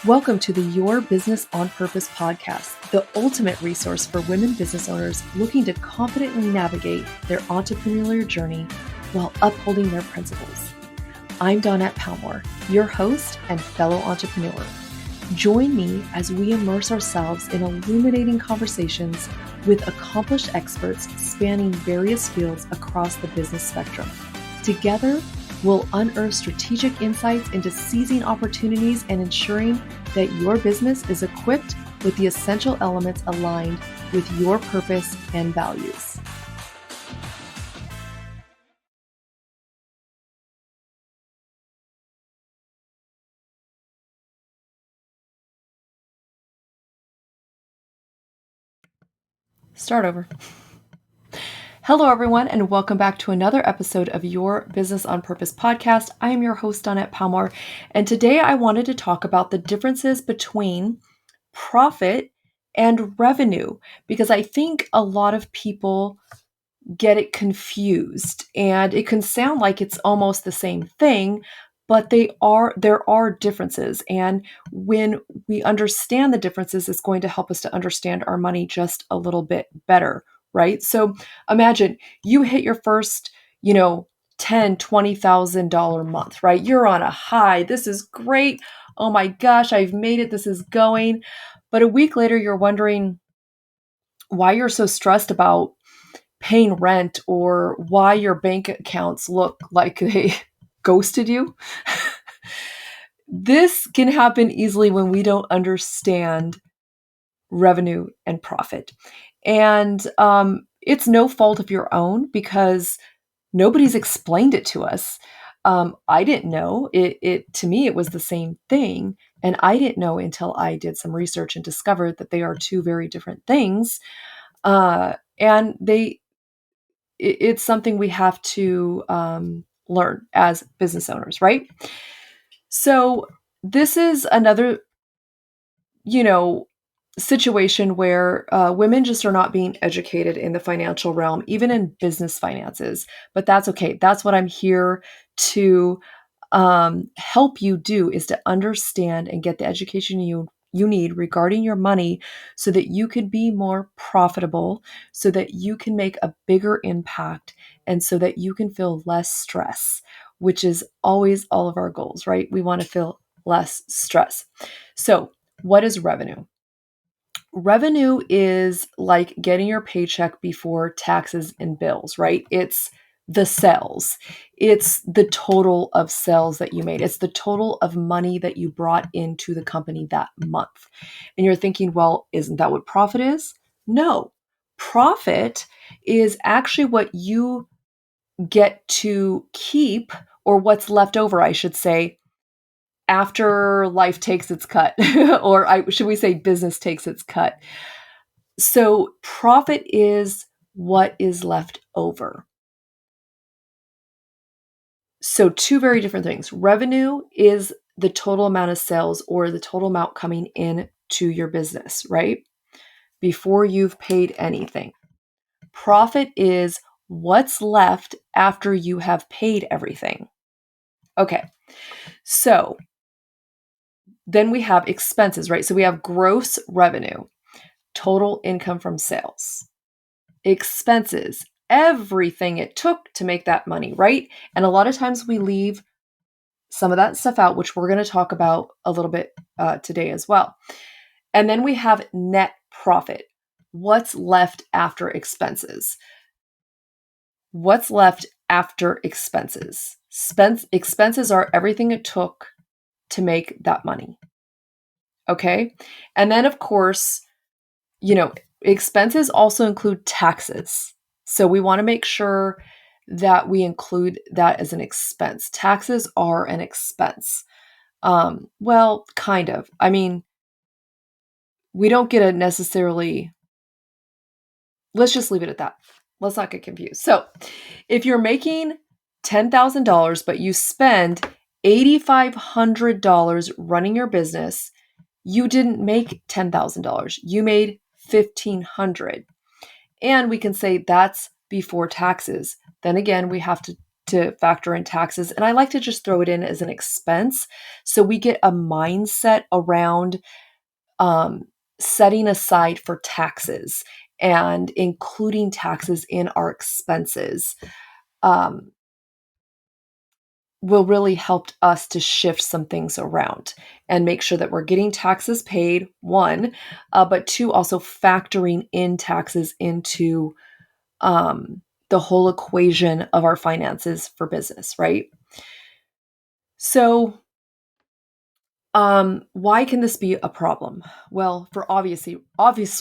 Welcome to the Your Business on Purpose podcast, the ultimate resource for women business owners looking to confidently navigate their entrepreneurial journey while upholding their principles. I'm Dawnette Palmore, your host and fellow entrepreneur. Join me as we immerse ourselves in illuminating conversations with accomplished experts spanning various fields across the business spectrum. Together, we'll unearth strategic insights into seizing opportunities and ensuring that your business is equipped with the essential elements aligned with your purpose and values. Start over. Hello, everyone, and welcome back to another episode of Your Business on Purpose podcast. I am your host, Dawnette Palmore, and today I wanted to talk about the differences between profit and revenue, because I think a lot of people get it confused, and it can sound like it's almost the same thing, but there are differences. And when we understand the differences, it's going to help us to understand our money just a little bit better, right? So imagine you hit your first, $10,000, $20,000 month, right? You're on a high. This is great. Oh my gosh, I've made it. This is going. But a week later, you're wondering why you're so stressed about paying rent or why your bank accounts look like they ghosted you. This can happen easily when we don't understand revenue and profit. And it's no fault of your own because nobody's explained it to us. I didn't know. To me, it was the same thing. And I didn't know until I did some research and discovered that they are two very different things. And it's something we have to learn as business owners, right? So this is another, situation where women just are not being educated in the financial realm, even in business finances. But that's okay. That's what I'm here to help you do, is to understand and get the education you need regarding your money so that you could be more profitable, so that you can make a bigger impact, and so that you can feel less stress, which is always all of our goals, right? We want to feel less stress. So what is revenue? Revenue is like getting your paycheck before taxes and bills, right? It's the sales. It's the total of sales that you made. It's the total of money that you brought into the company that month. And you're thinking, well, isn't that what profit is? No. Profit is actually what you get to keep, or what's left over, I should say, after life takes its cut, or should we say business takes its cut. So profit is what is left over. So two very different things. Revenue is the total amount of sales or the total amount coming in to your business, right? Before you've paid anything. Profit is what's left after you have paid everything. Okay. So then we have expenses, right? So we have gross revenue, total income from sales, expenses, everything it took to make that money, right? And a lot of times we leave some of that stuff out, which we're going to talk about a little bit today as well. And then we have net profit. What's left after expenses? What's left after expenses? Expenses are everything it took to make that money. Okay. And then, of course, expenses also include taxes. So we want to make sure that we include that as an expense. Taxes are an expense. Well, kind of. I mean, we don't get it necessarily. Let's just leave it at that. Let's not get confused. So if you're making $10,000, but you spend $8,500 running your business, you didn't make $10,000. You made $1,500. And we can say that's before taxes. Then again, we have to to factor in taxes. And I like to just throw it in as an expense. So we get a mindset around um, setting aside for taxes and including taxes in our expenses. Um, will really help us to shift some things around and make sure that we're getting taxes paid, one, but two, also factoring in taxes into the whole equation of our finances for business, right? So, why can this be a problem? Well, for obvious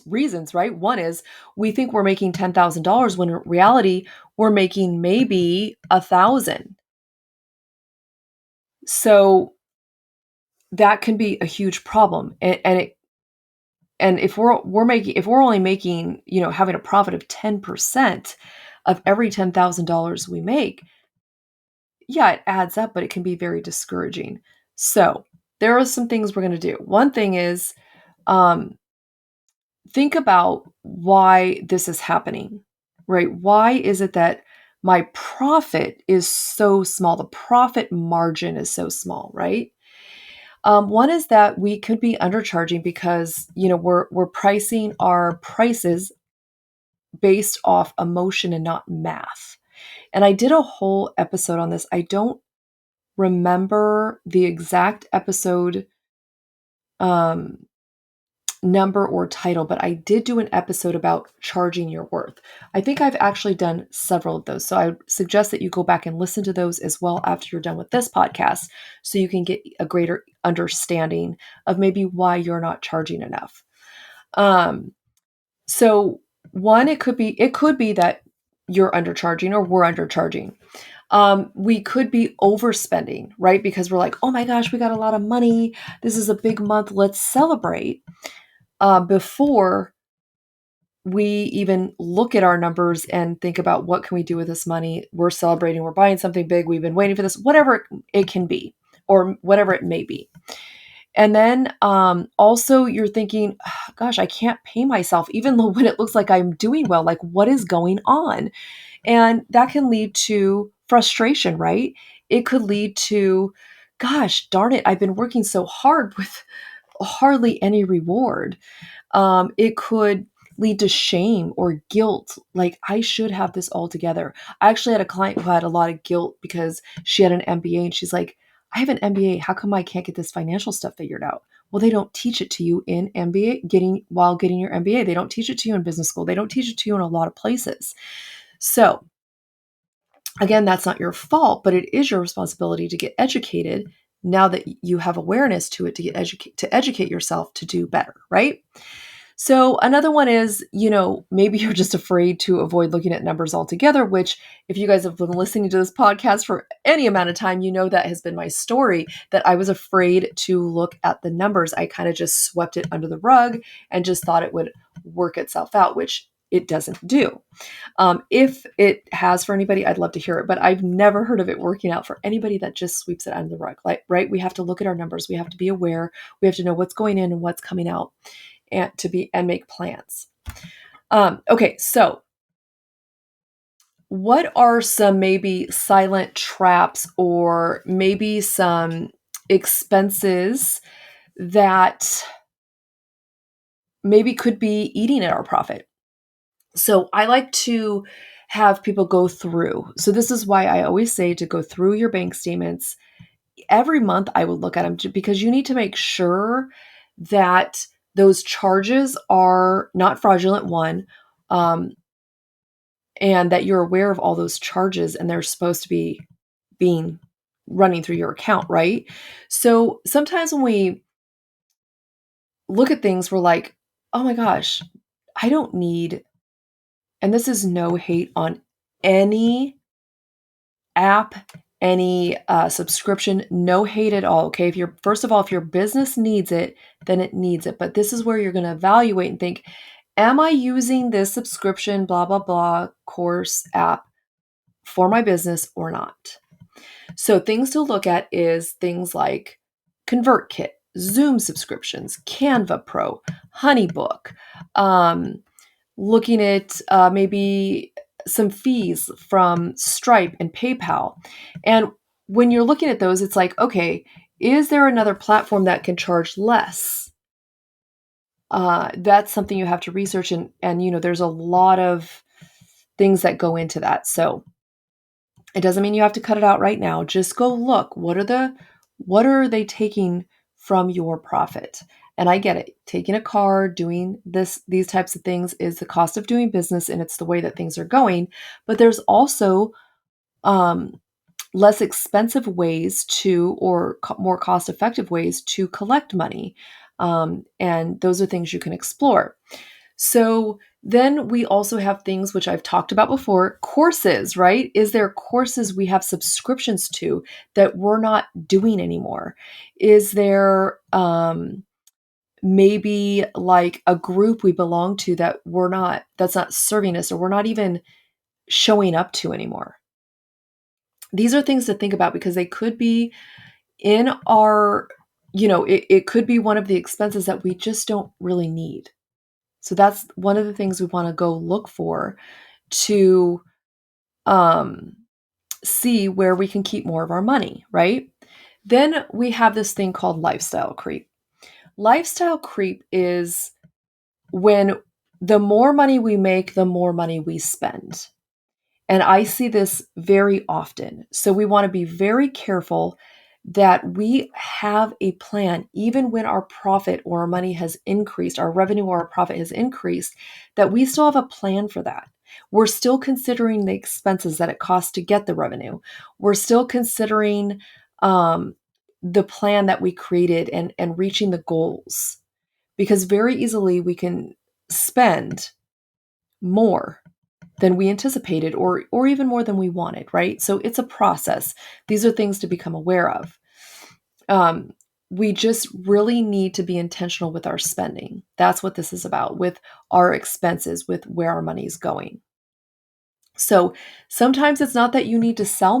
reasons, right? One is we think we're making $10,000 when in reality we're making maybe 1,000. So that can be a huge problem, and if we're only making, having a profit of 10% of every $10,000 we make, yeah, it adds up, but it can be very discouraging. So there are some things we're going to do. One thing is, um, think about why this is happening, right? Why is it that my profit is so small? The profit margin is so small, right? One is that we could be undercharging because we're pricing our prices based off emotion and not math. And I did a whole episode on this. I don't remember the exact episode um, number or title, but I did do an episode about charging your worth. I think I've actually done several of those. So I suggest that you go back and listen to those as well after you're done with this podcast so you can get a greater understanding of maybe why you're not charging enough. So one, it could be that you're undercharging or we're undercharging. We could be overspending, right? Because we're like, oh my gosh, we got a lot of money. This is a big month. Let's celebrate before we even look at our numbers and think about what can we do with this money. We're celebrating, we're buying something big, we've been waiting for this, whatever it can be, or whatever it may be. And then also you're thinking, gosh, I can't pay myself, even though when it looks like I'm doing well, like what is going on? And that can lead to frustration, right? It could lead to, gosh, darn it, I've been working so hard with hardly any reward. It could lead to shame or guilt, like I should have this all together. I actually had a client who had a lot of guilt because she had an MBA and she's like, I have an MBA. How come I can't get this financial stuff figured out? Well, they don't teach it to you in MBA, while getting your MBA. They don't teach it to you in business school. They don't teach it to you in a lot of places. So again, that's not your fault, but it is your responsibility to get educated now that you have awareness to it, to educate yourself to do better, right? So another one is, maybe you're just afraid to avoid looking at numbers altogether, which if you guys have been listening to this podcast for any amount of time, that has been my story, that I was afraid to look at the numbers. I kind of just swept it under the rug and just thought it would work itself out, which it doesn't do. If it has for anybody, I'd love to hear it, but I've never heard of it working out for anybody that just sweeps it under the rug. Like, right? We have to look at our numbers. We have to be aware. We have to know what's going in and what's coming out, and make plans. Okay, so what are some maybe silent traps or maybe some expenses that maybe could be eating at our profit? So I like to have people go through. So this is why I always say to go through your bank statements. Every month I would look at them because you need to make sure that those charges are not fraudulent, one, and that you're aware of all those charges and they're supposed to be being running through your account, right? So sometimes when we look at things, we're like, oh my gosh, I don't need, and this is no hate on any app, any subscription, no hate at all. Okay. First of all, if your business needs it, then it needs it. But this is where you're going to evaluate and think, am I using this subscription, blah, blah, blah, course app for my business or not? So things to look at is things like ConvertKit, Zoom subscriptions, Canva Pro, HoneyBook, looking at maybe some fees from Stripe and PayPal. And when you're looking at those, it's like, okay, is there another platform that can charge less? That's something you have to research, and there's a lot of things that go into that. So it doesn't mean you have to cut it out right now. Just go look. What are they taking from your profit? And I get it. Taking a car, doing these types of things is the cost of doing business, and it's the way that things are going. But there's also um, less expensive ways to, or more cost effective ways to collect money. And those are things you can explore. So then we also have things which I've talked about before, courses, right? Is there courses we have subscriptions to that we're not doing anymore? Is there maybe like a group we belong to that's not serving us, or we're not even showing up to anymore? These are things to think about because they could be in our, it could be one of the expenses that we just don't really need. So that's one of the things we want to go look for to um, see where we can keep more of our money, right? Then we have this thing called lifestyle creep. Lifestyle creep is when the more money we make, the more money we spend. And I see this very often. So we want to be very careful that we have a plan, even when our profit or our money has increased, our revenue or our profit has increased, that we still have a plan for that. We're still considering the expenses that it costs to get the revenue. We're still considering the plan that we created and reaching the goals, because very easily we can spend more than we anticipated, or even more than we wanted, right? So it's a process. These are things to become aware of. Um, we just really need to be intentional with our spending. That's what this is about, with our expenses, with where our money is going. So sometimes it's not that you need to sell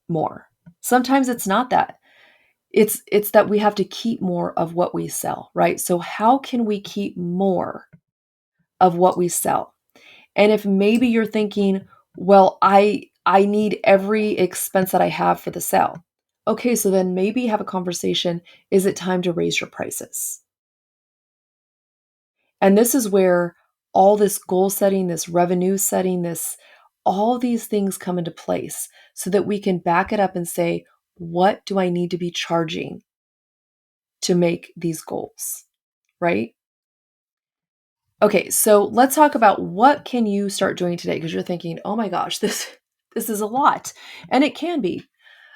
more. Sometimes it's not that. It's that we have to keep more of what we sell, right? So how can we keep more of what we sell? And if maybe you're thinking, well, I need every expense that I have for the sale. Okay, so then maybe have a conversation. Is it time to raise your prices? And this is where all this goal setting, this revenue setting, all these things come into place so that we can back it up and say, what do I need to be charging to make these goals? Right? Okay, so let's talk about what can you start doing today, because you're thinking, oh my gosh, this is a lot, and it can be.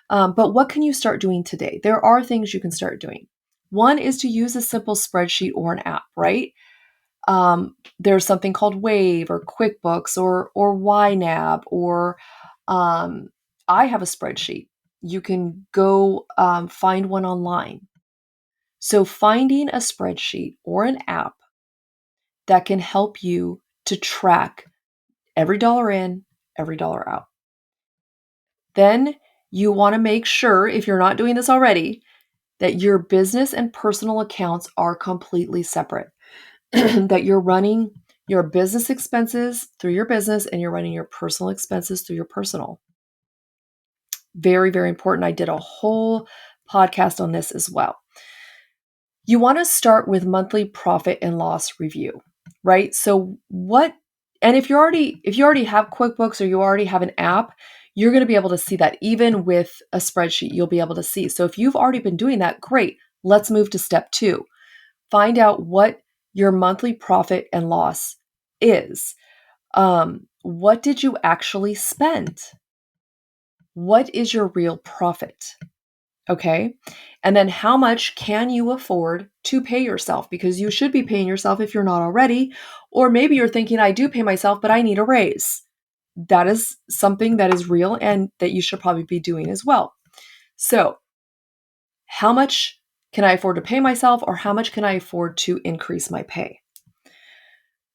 But what can you start doing today? There are things you can start doing. One is to use a simple spreadsheet or an app, right? There's something called Wave or QuickBooks or YNAB, or I have a spreadsheet. You can go find one online. So finding a spreadsheet or an app that can help you to track every dollar in, every dollar out. Then you want to make sure, if you're not doing this already, that your business and personal accounts are completely separate. That you're running your business expenses through your business and you're running your personal expenses through your personal. Very, very important. I did a whole podcast on this as well. You want to start with monthly profit and loss review, right? So and if you already have QuickBooks or you already have an app, you're going to be able to see that. Even with a spreadsheet, you'll be able to see. So if you've already been doing that, great. Let's move to step 2. Find out what your monthly profit and loss is. What did you actually spend? What is your real profit? Okay. And then how much can you afford to pay yourself? Because you should be paying yourself if you're not already. Or maybe you're thinking, I do pay myself, but I need a raise. That is something that is real and that you should probably be doing as well. So, how much can I afford to pay myself, or how much can I afford to increase my pay?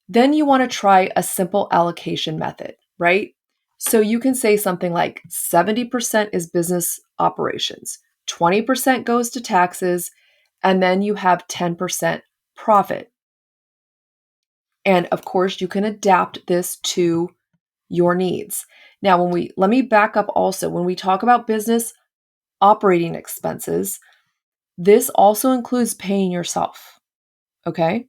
Then you want to try a simple allocation method, right? So you can say something like 70% is business operations, 20% goes to taxes, and then you have 10% profit. And of course, you can adapt this to your needs. Now, let me back up also. When we talk about business operating expenses, this also includes paying yourself. Okay?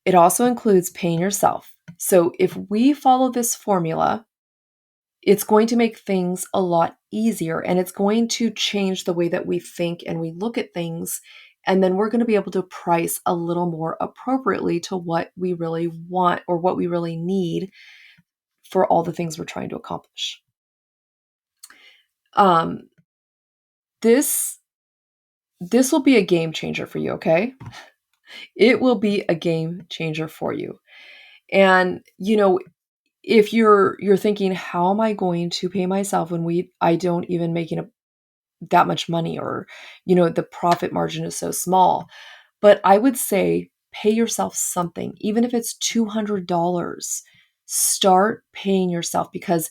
It also includes paying yourself. So if we follow this formula, it's going to make things a lot easier, and it's going to change the way that we think and we look at things. And then we're going to be able to price a little more appropriately to what we really want or what we really need for all the things we're trying to accomplish. Um, this this will be a game changer for you, okay? It will be a game changer for you. And if you're thinking, how am I going to pay myself when I don't even make that much money, or the profit margin is so small? But I would say pay yourself something, even if it's $200. Start paying yourself, because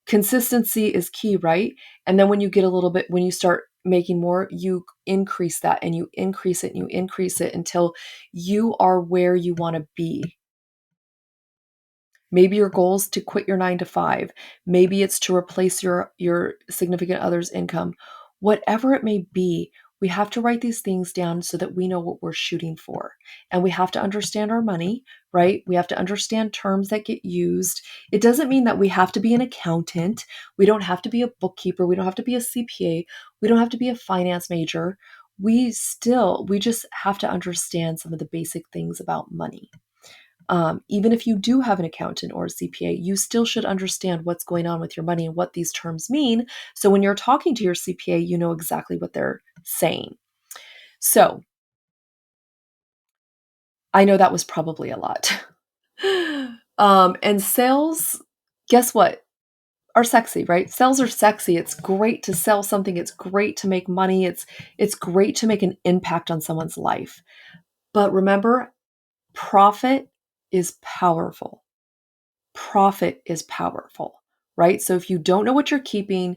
consistency is key, right? And then when you start making more, you increase that and you increase it and you increase it until you are where you want to be. Maybe your goal is to quit your 9 to 5. Maybe it's to replace your significant other's income. Whatever it may be, we have to write these things down so that we know what we're shooting for. And we have to understand our money, right? We have to understand terms that get used. It doesn't mean that we have to be an accountant. We don't have to be a bookkeeper. We don't have to be a CPA. We don't have to be a finance major. We just have to understand some of the basic things about money. Even if you do have an accountant or a CPA, you still should understand what's going on with your money and what these terms mean. So when you're talking to your CPA, you know exactly what they're saying. So I know that was probably a lot. And sales, guess what? Are sexy, right? Sales are sexy. It's great to sell something. It's great to make money. It's great to make an impact on someone's life. But remember, profit is powerful. Profit is powerful, right? So if you don't know what you're keeping,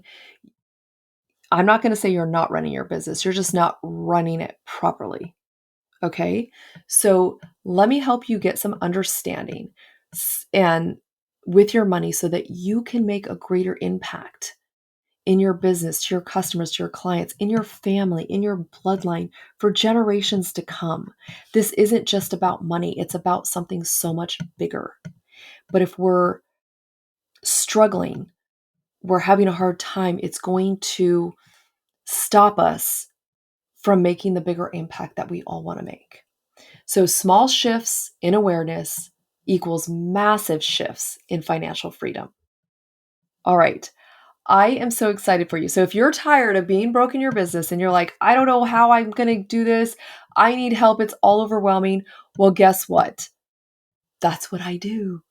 I'm not going to say you're not running your business. You're just not running it properly. Okay. So let me help you get some understanding and with your money so that you can make a greater impact in your business, to your customers, to your clients, in your family, in your bloodline for generations to come. This isn't just about money. It's about something so much bigger. But if we're struggling, we're having a hard time, it's going to stop us from making the bigger impact that we all want to make. So small shifts in awareness equals massive shifts in financial freedom. All right. I am so excited for you. So if you're tired of being broke in your business and you're like, I don't know how I'm going to do this, I need help, it's all overwhelming. Well, guess what? That's what I do.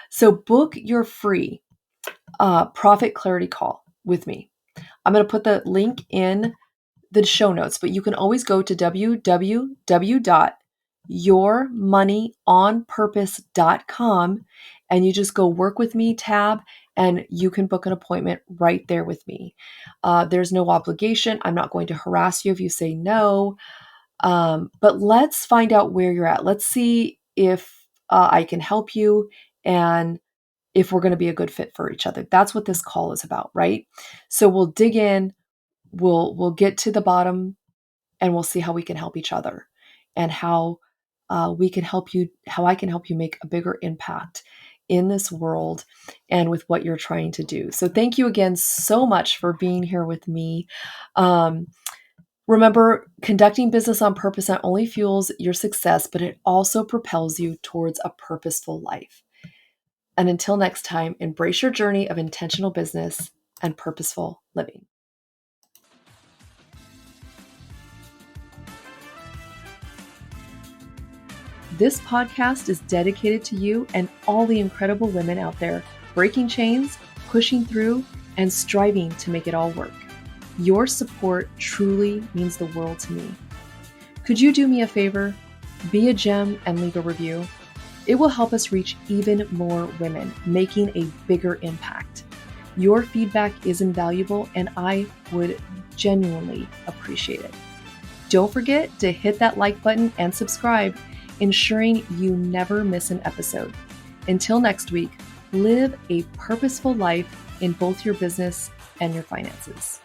So book your free profit clarity call with me. I'm going to put the link in the show notes, but you can always go to www.yourmoneyonpurpose.com and you just go work with me tab and you can book an appointment right there with me. There's no obligation. I'm not going to harass you if you say no. But let's find out where you're at. Let's see if I can help you and if we're going to be a good fit for each other. That's what this call is about, right? So we'll dig in, we'll get to the bottom, and we'll see how we can help each other and how I can help you make a bigger impact in this world and with what you're trying to do. So thank you again so much for being here with me. Remember, conducting business on purpose not only fuels your success, but it also propels you towards a purposeful life. And until next time, embrace your journey of intentional business and purposeful living. This podcast is dedicated to you and all the incredible women out there breaking chains, pushing through, and striving to make it all work. Your support truly means the world to me. Could you do me a favor? Be a gem and leave a review. It will help us reach even more women, making a bigger impact. Your feedback is invaluable, and I would genuinely appreciate it. Don't forget to hit that like button and subscribe, ensuring you never miss an episode. Until next week, live a purposeful life in both your business and your finances.